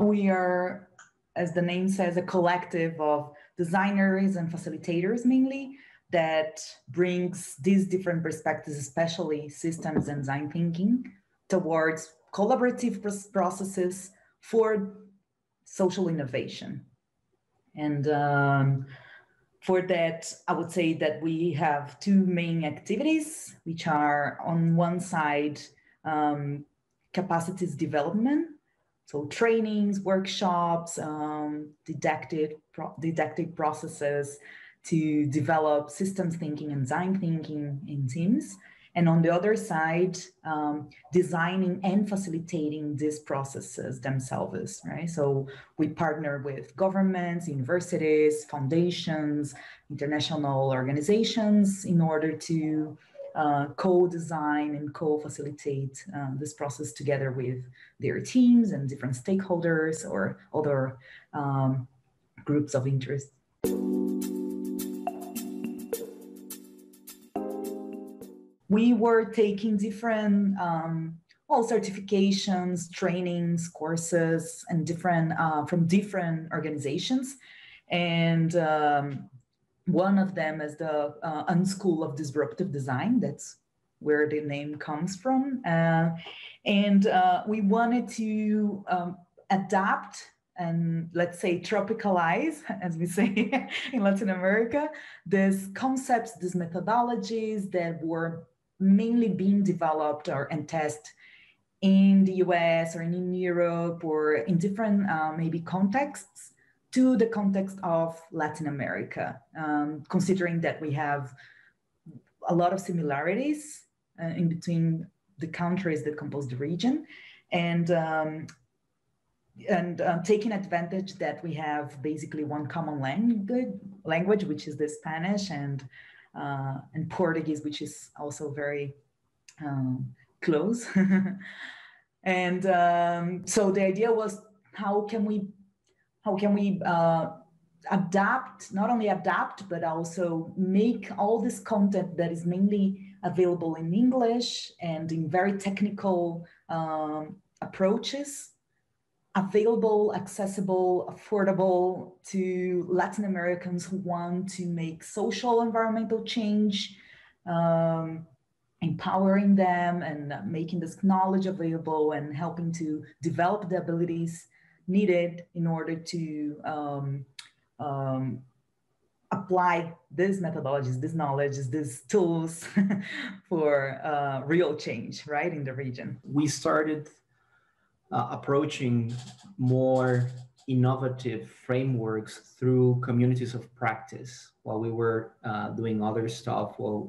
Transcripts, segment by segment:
We are, as the name says, a collective of designers and facilitators mainly that brings these different perspectives, especially systems and design thinking, towards collaborative processes for social innovation. And for that, I would say that we have two main activities, which are on one side, capacities development, so trainings, workshops, didactic processes to develop systems thinking and design thinking in teams. And on the other side, designing and facilitating these processes themselves, right? So we partner with governments, universities, foundations, international organizations in order to co-design and co-facilitate this process together with their teams and different stakeholders or other groups of interest. We were taking different certifications, trainings, courses, and different from different organizations. And one of them is the School of Disruptive Design. That's where the name comes from. And we wanted to adapt and, let's say, tropicalize, as we say in Latin America, these concepts, these methodologies that were mainly being developed and tested in the US or in Europe or in different maybe contexts to the context of Latin America, considering that we have a lot of similarities in between the countries that compose the region, and taking advantage that we have basically one common language, which is the Spanish, and Portuguese, which is also very close. And so the idea was, how can we adapt, not only adapt, but also make all this content that is mainly available in English and in very technical approaches, available, accessible, affordable to Latin Americans who want to make social environmental change, empowering them and making this knowledge available and helping to develop the abilities needed in order to apply these methodologies, these knowledges, these tools for real change, right, in the region. We started approaching more innovative frameworks through communities of practice while we were doing other stuff. While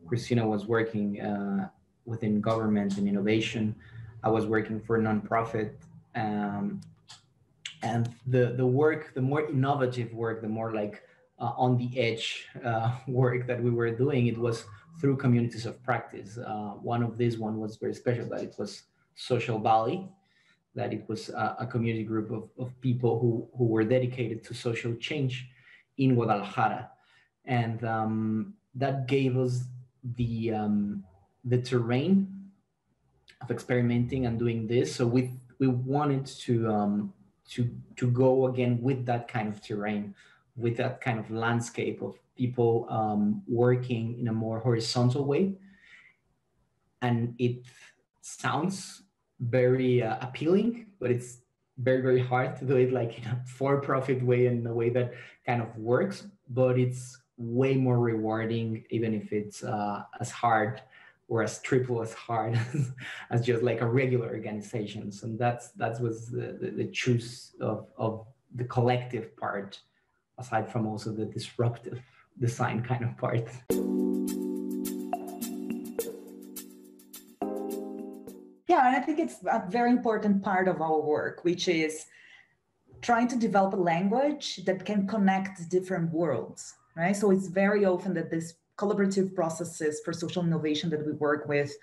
Christina was working within government and innovation, I was working for a nonprofit. And the work, the more innovative work, the more like on the edge work that we were doing, it was through communities of practice. One of these one was very special, that it was Social Valley, that it was a community group of people who were dedicated to social change in Guadalajara. And that gave us the terrain of experimenting and doing this. So we wanted to go again with that kind of terrain, with that kind of landscape of people working in a more horizontal way. And it sounds very appealing, but it's very, very hard to do it like in a for-profit way and in a way that kind of works, but it's way more rewarding, even if it's as hard or as triple as hard as just like a regular organization. So that was the choice of the collective part, aside from also the disruptive design kind of part. Yeah, and I think it's a very important part of our work, which is trying to develop a language that can connect different worlds, right? So it's very often that this collaborative processes for social innovation that we work with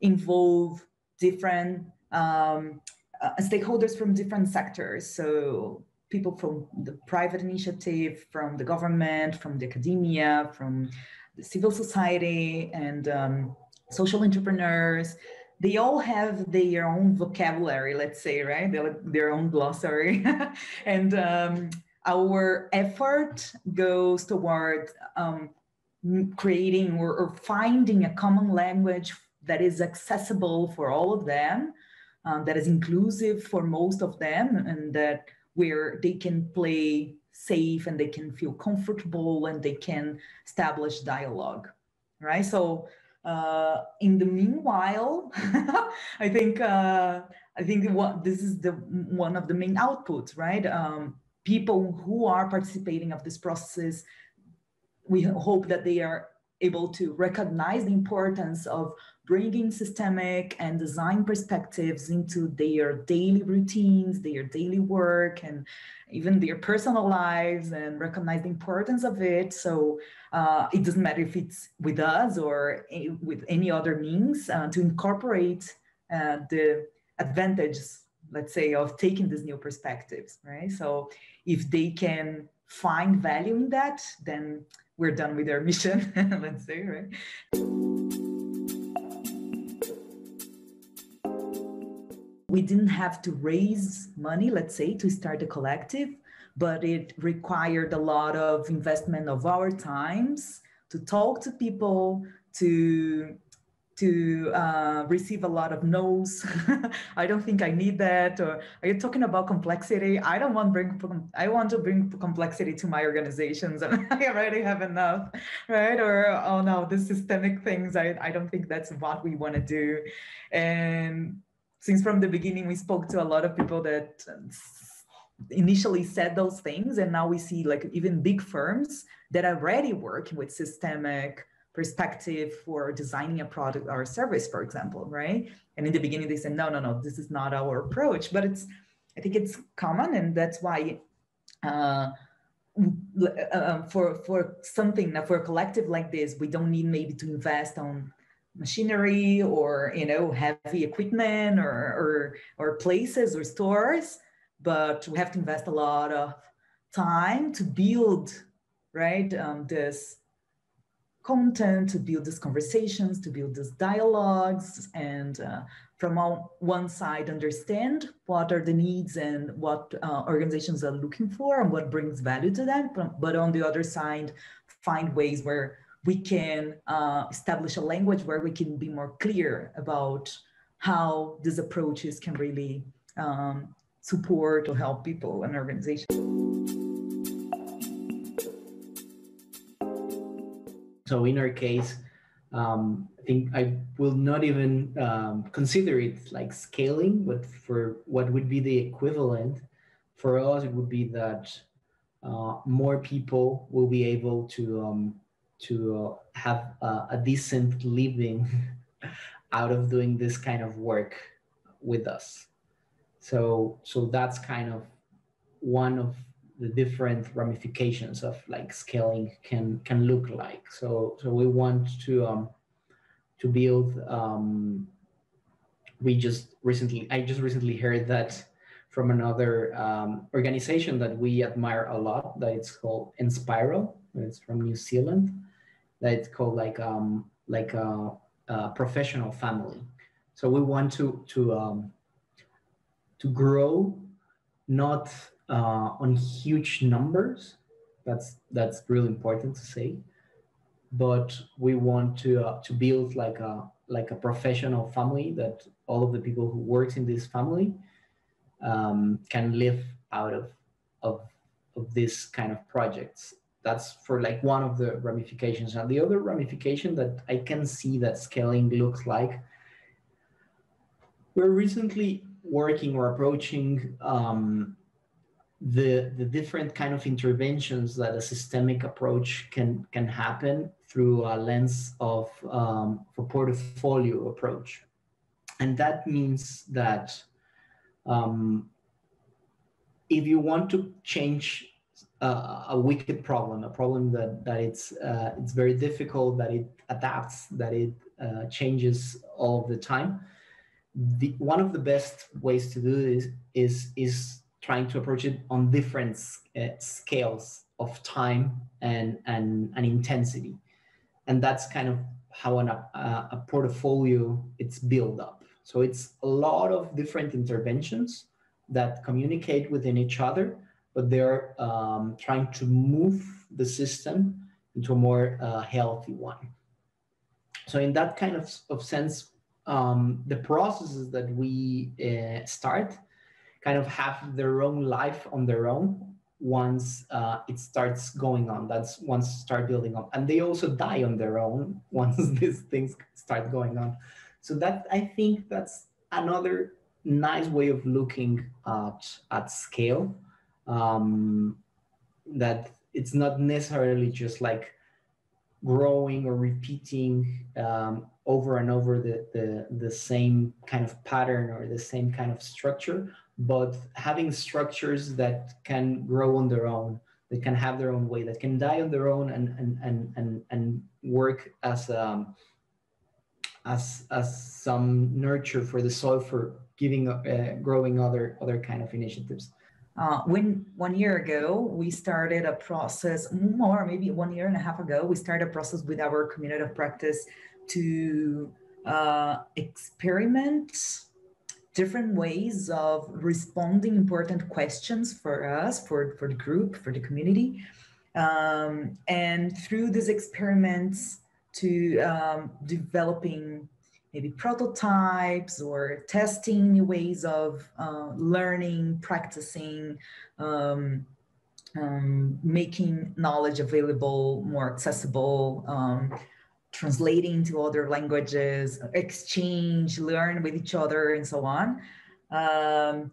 involve different stakeholders from different sectors. So people from the private initiative, from the government, from the academia, from the civil society, and social entrepreneurs, they all have their own vocabulary, let's say, right? Their own glossary. And our effort goes toward creating or finding a common language that is accessible for all of them, that is inclusive for most of them, and that where they can play safe and they can feel comfortable and they can establish dialogue, right? So in the meanwhile, I think this is one of the main outputs, right? People who are participating of this process, we hope that they are able to recognize the importance of bringing systemic and design perspectives into their daily routines, their daily work, and even their personal lives, and recognize the importance of it. So it doesn't matter if it's with us or with any other means, to incorporate the advantages, let's say, of taking these new perspectives, right? So if they can find value in that, then we're done with our mission, let's say, right? We didn't have to raise money, let's say, to start a collective, but it required a lot of investment of our times to talk to people, to receive a lot of no's. I don't think I need that. Or are you talking about complexity? I want to bring complexity to my organizations, and I already have enough, right? Or, oh no, the systemic things, I don't think that's what we want to do. And since from the beginning, we spoke to a lot of people that initially said those things, and now we see like even big firms that are already working with systemic perspective for designing a product or a service, for example, right? And in the beginning, they said, no, this is not our approach. But I think it's common, and that's why for something, for a collective like this, we don't need maybe to invest on machinery or heavy equipment or places or stores, but we have to invest a lot of time to build, right, this content, to build these conversations, to build these dialogues, and from one side understand what are the needs and what organizations are looking for and what brings value to them, but on the other side find ways where we can establish a language where we can be more clear about how these approaches can really support or help people and organizations. So in our case, I think I will not even consider it like scaling, but for what would be the equivalent for us, it would be that more people will be able to have a decent living out of doing this kind of work with us. So that's kind of one of the different ramifications of like scaling can look like. So we want to build. I just recently heard that from another organization that we admire a lot, that it's called 𝗕𝗢𝗖𝗓. It's from New Zealand. That it's called like a professional family. So we want to grow, not on huge numbers. That's really important to say. But we want to build like a professional family, that all of the people who works in this family can live out of this kind of projects. That's for like one of the ramifications. And the other ramification that I can see that scaling looks like, we're recently working or approaching the different kind of interventions that a systemic approach can happen through a lens of a portfolio approach. And that means that if you want to change a wicked problem, a problem that it's very difficult, that it adapts, that it changes all of the time, one of the best ways to do this is trying to approach it on different scales of time and intensity. And that's kind of how a portfolio it's built up. So it's a lot of different interventions that communicate within each other, but they're trying to move the system into a more healthy one. So in that kind of sense, the processes that we start kind of have their own life on their own once it starts going on. That's once start building up, and they also die on their own once these things start going on. So that, I think that's another nice way of looking at scale, that it's not necessarily just like growing or repeating over and over the same kind of pattern or the same kind of structure, but having structures that can grow on their own, that can have their own way, that can die on their own and work as some nurture for the soil for giving growing other kind of initiatives. When 1 year ago, we started a process, or maybe 1.5 years ago, we started a process with our community of practice to experiment different ways of responding important questions for us, for the group, for the community. And through these experiments to developing maybe prototypes or testing new ways of learning, practicing, making knowledge available, more accessible, translating to other languages, exchange, learn with each other, and so on,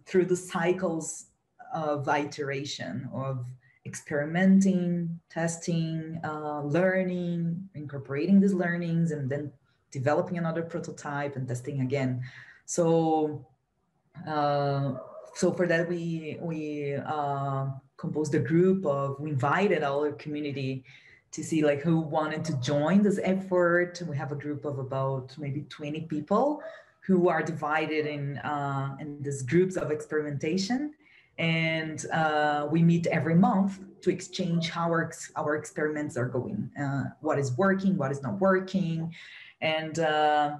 through the cycles of iteration, of experimenting, testing, learning, incorporating these learnings, and then developing another prototype and testing again. So, so for that, we composed a group we invited our community to see like who wanted to join this effort. We have a group of about maybe 20 people who are divided in these groups of experimentation. And we meet every month to exchange how our experiments are going, what is working, what is not working. And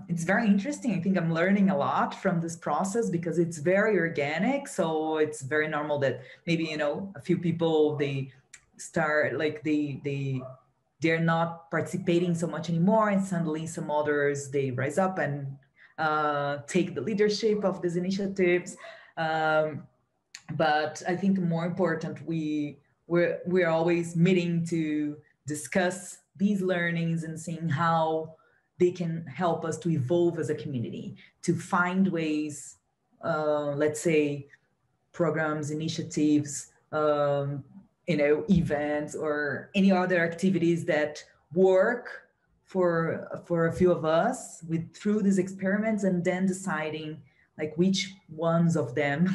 it's very interesting. I think I'm learning a lot from this process because it's very organic. So it's very normal that maybe, you know, a few people, they start like they're not participating so much anymore. And suddenly some others, they rise up and take the leadership of these initiatives. But I think more important, we're always meeting to discuss these learnings and seeing how they can help us to evolve as a community, to find ways, let's say, programs, initiatives, you know, events or any other activities that work for a few of us through these experiments, and then deciding like which ones of them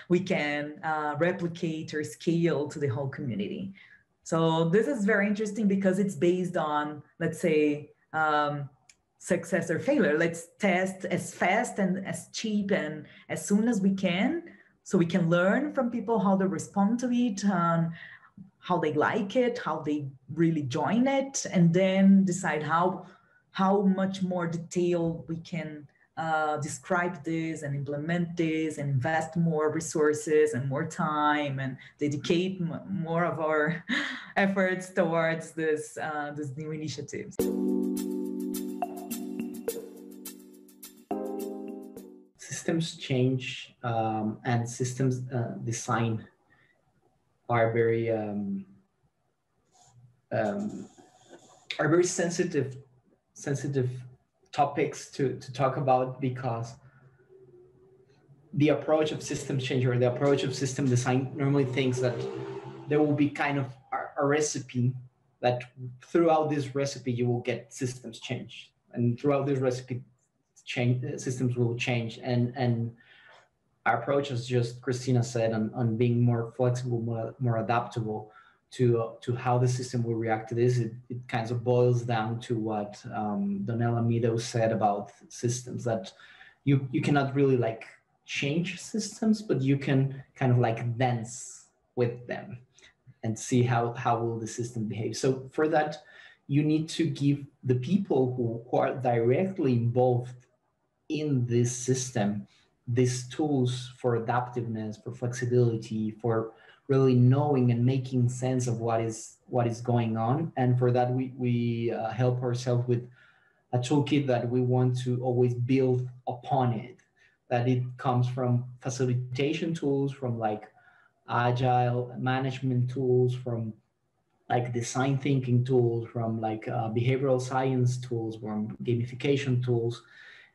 we can replicate or scale to the whole community. So this is very interesting because it's based on, let's say, success or failure. Let's test as fast and as cheap and as soon as we can, so we can learn from people how they respond to it, how they like it, how they really join it, and then decide how much more detail we can describe this and implement this and invest more resources and more time and dedicate more of our efforts towards this new initiatives. Systems change and systems design are very sensitive topics to talk about, because the approach of systems change or the approach of system design normally thinks that there will be kind of a recipe that throughout this recipe you will get systems change, and throughout this recipe systems will change, and our approach, as just Christina said, on being more flexible, more adaptable to how the system will react to this. It kind of boils down to what 𝗦𝗢𝗖𝗓𝗧 said about systems, that you cannot really like change systems, but you can kind of like dance with them and see how will the system behave. So for that, you need to give the people who are directly involved in this system these tools for adaptiveness, for flexibility, for really knowing and making sense of what is going on. And for that, we help ourselves with a toolkit that we want to always build upon it. That it comes from facilitation tools, from like agile management tools, from like design thinking tools, from like behavioral science tools, from gamification tools.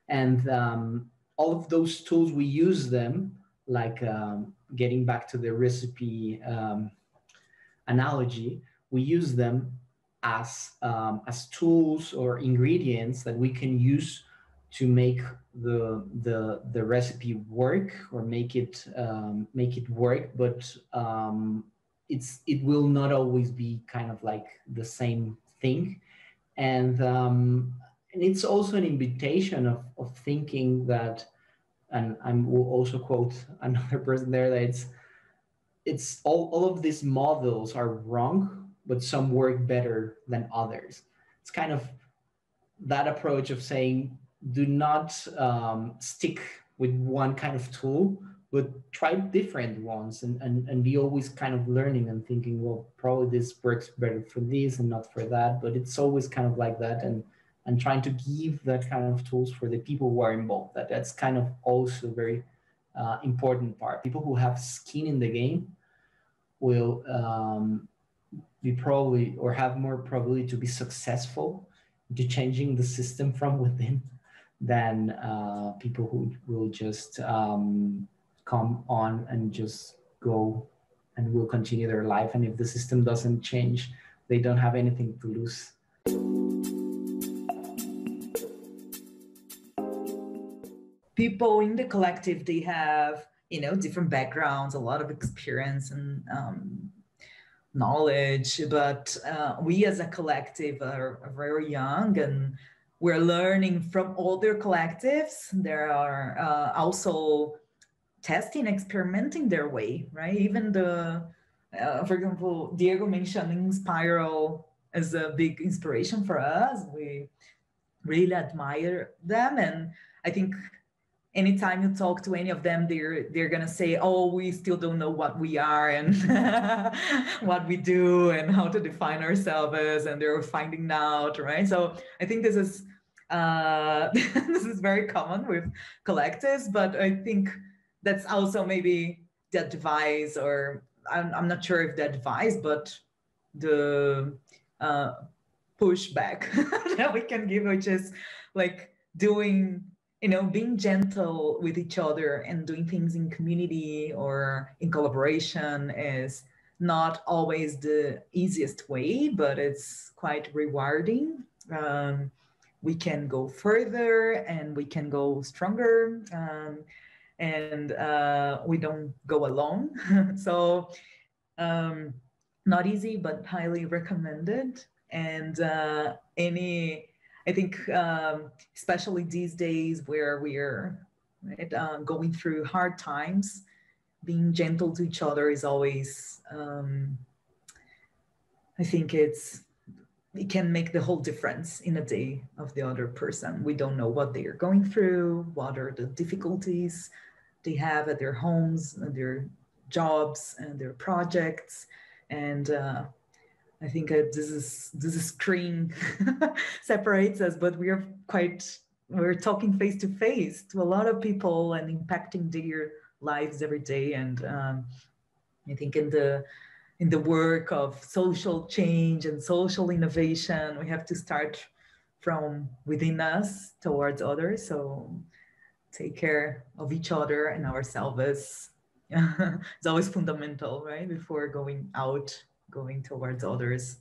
And all of those tools, we use them, like getting back to the recipe analogy, we use them as tools or ingredients that we can use to make the recipe work, or make it work, but it will not always be kind of like the same thing. And it's also an invitation of thinking that, and I will also quote another person there, that it's all of these models are wrong, but some work better than others. It's kind of that approach of saying, do not stick with one kind of tool, but try different ones, and be always kind of learning and thinking, well, probably this works better for this and not for that. But it's always kind of like that, and trying to give that kind of tools for the people who are involved. That's kind of also very important part. People who have skin in the game will be probably, or have more probability to be successful to changing the system from within, than people who will just come on and just go and will continue their life. And if the system doesn't change, they don't have anything to lose. People in the collective, they have, different backgrounds, a lot of experience and knowledge, but we as a collective are very young, and we're learning from other collectives. There are also testing, experimenting their way, right? Even for example, Diego mentioning 𝗕𝗢𝗓 is a big inspiration for us. We really admire them, and I think anytime you talk to any of them, they're gonna say, "Oh, we still don't know what we are and what we do and how to define ourselves," and they're finding out, right? So I think this is this is very common with collectives, but I think that's also maybe the advice, or I'm not sure if the advice, but the pushback that we can give, which is like doing, being gentle with each other and doing things in community or in collaboration is not always the easiest way, but it's quite rewarding. We can go further and we can go stronger, and we don't go alone. So not easy, but highly recommended. And I think, especially these days where we're going through hard times, being gentle to each other is always, I think it can make the whole difference in a day of the other person. We don't know what they are going through, what are the difficulties they have at their homes, and their jobs, and their projects. And I think this screen separates us, but we're talking face to face to a lot of people and impacting their lives every day. And I think in the work of social change and social innovation, we have to start from within us towards others. So take care of each other and ourselves. It's always fundamental, right? Before going towards others.